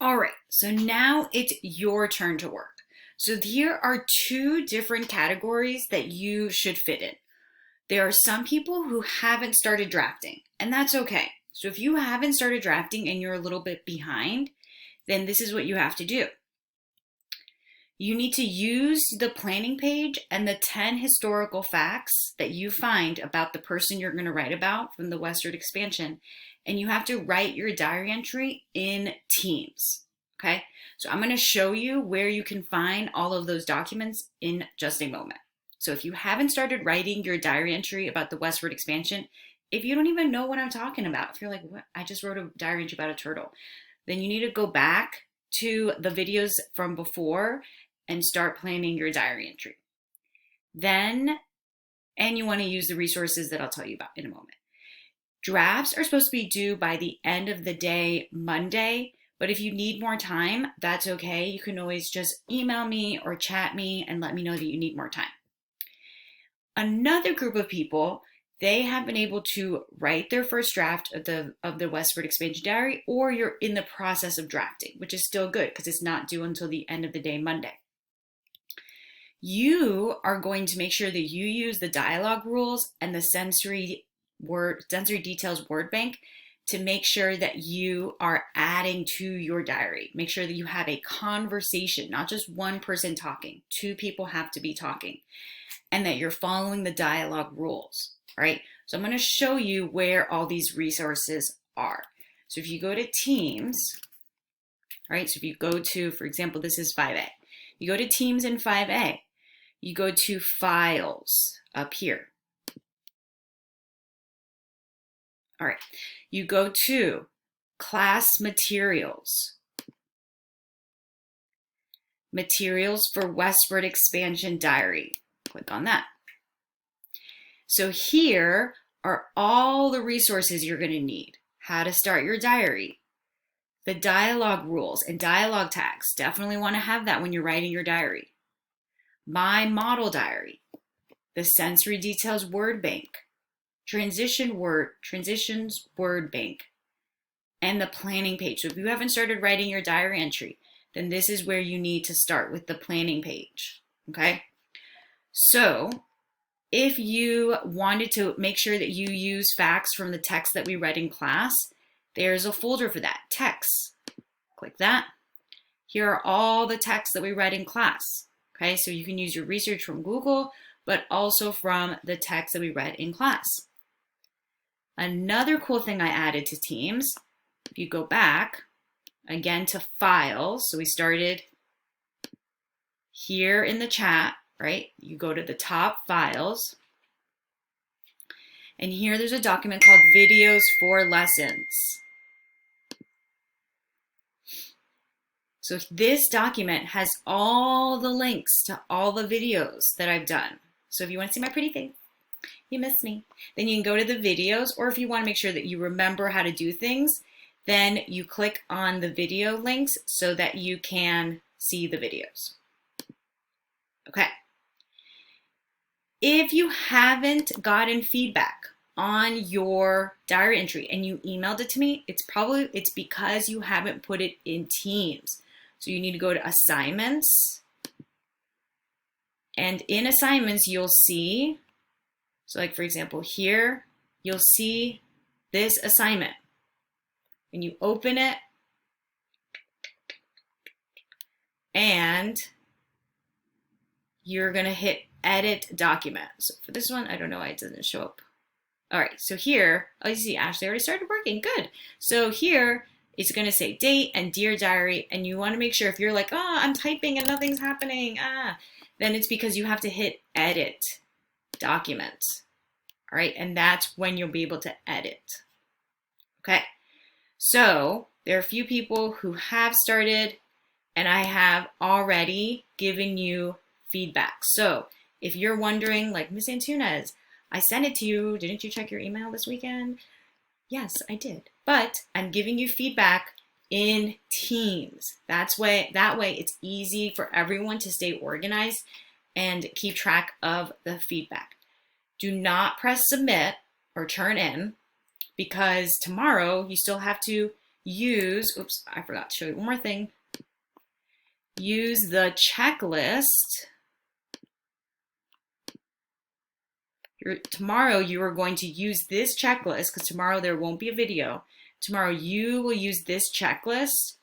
All right, so now it's your turn to work. So here are two different categories that you should fit in. There are some people who haven't started drafting, and that's okay. So if you haven't started drafting and you're a little bit behind, then this is what you have to do. You need to use the planning page and the 10 historical facts that you find about the person you're going to write about from the westward expansion, and you have to write your diary entry in Teams. Okay, so I'm going to show you where you can find all of those documents in just a moment. So if you haven't started writing your diary entry about the westward expansion, if you don't even know what I'm talking about, if you're like, what? I just wrote a diary entry about a turtle, then you need to go back to the videos from before and start planning your diary entry. And you want to use the resources that I'll tell you about in a moment. Drafts are supposed to be due by the end of the day, Monday, but if you need more time, that's okay. You can always just email me or chat me and let me know that you need more time. Another group of people, they have been able to write their first draft of the Westward Expansion Diary, or you're in the process of drafting, which is still good because it's not due until the end of the day, Monday. You are going to make sure that you use the dialogue rules and the sensory details word bank to make sure that you are adding to your diary. Make sure that you have a conversation, not just one person talking. Two people have to be talking, and that you're following the dialogue rules. All right, so I'm going to show you where all these resources are. So if you go to Teams, all right, so if you go to, for example, this is 5A. You go to Teams in 5A. You go to Files up here. All right, you go to Class Materials. Materials for Westward Expansion Diary. Click on that. So here are all the resources you're going to need. How to start your diary. The dialogue rules and dialogue tags. Definitely want to have that when you're writing your diary. My model diary. The sensory details word bank. Transitions word bank, and the planning page. So if you haven't started writing your diary entry, then this is where you need to start with the planning page. Okay, so if you wanted to make sure that you use facts from the text that we read in class, there's a folder for that, texts. Click that. Here are all the texts that we read in class. Okay, so you can use your research from Google, but also from the text that we read in class. Another cool thing I added to Teams, if you go back again to Files, so we started here in the chat, right? You go to the top Files, and here there's a document called Videos for Lessons. So this document has all the links to all the videos that I've done. So if you want to see my pretty face, you miss me, then you can go to the videos, or if you want to make sure that you remember how to do things, then you click on the video links so that you can see the videos. Okay. If you haven't gotten feedback on your diary entry and you emailed it to me, it's because you haven't put it in Teams. So you need to go to Assignments, and in Assignments you'll see, so like for example here, you'll see this assignment, and you open it, and you're gonna hit Edit Document. So for this one, I don't know why it doesn't show up. All right, so here, oh, you see Ashley already started working, good. So here, it's gonna say date and Dear Diary, and you wanna make sure if you're like, oh, I'm typing and nothing's happening, then it's because you have to hit Edit Document. All right, and that's when you'll be able to edit. Okay, so there are a few people who have started, and I have already given you feedback. So if you're wondering, like, Miss Antunes, I sent it to you, didn't you check your email this weekend? Yes, I did, but I'm giving you feedback in Teams. That way it's easy for everyone to stay organized and keep track of the feedback. Do not press submit or turn in, because tomorrow you still have to use, oops, I forgot to show you one more thing. Use the checklist. Tomorrow you are going to use this checklist, because tomorrow there won't be a video. Tomorrow you will use this checklist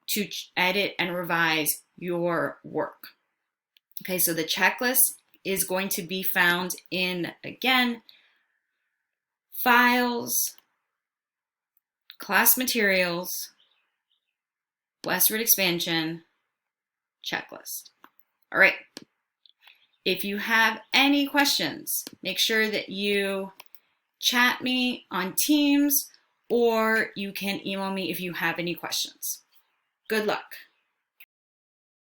to edit and revise your work. Okay, so the checklist is going to be found in, again, Files, Class Materials, Westward Expansion, Checklist. All right. If you have any questions, make sure that you chat me on Teams, or you can email me if you have any questions. Good luck.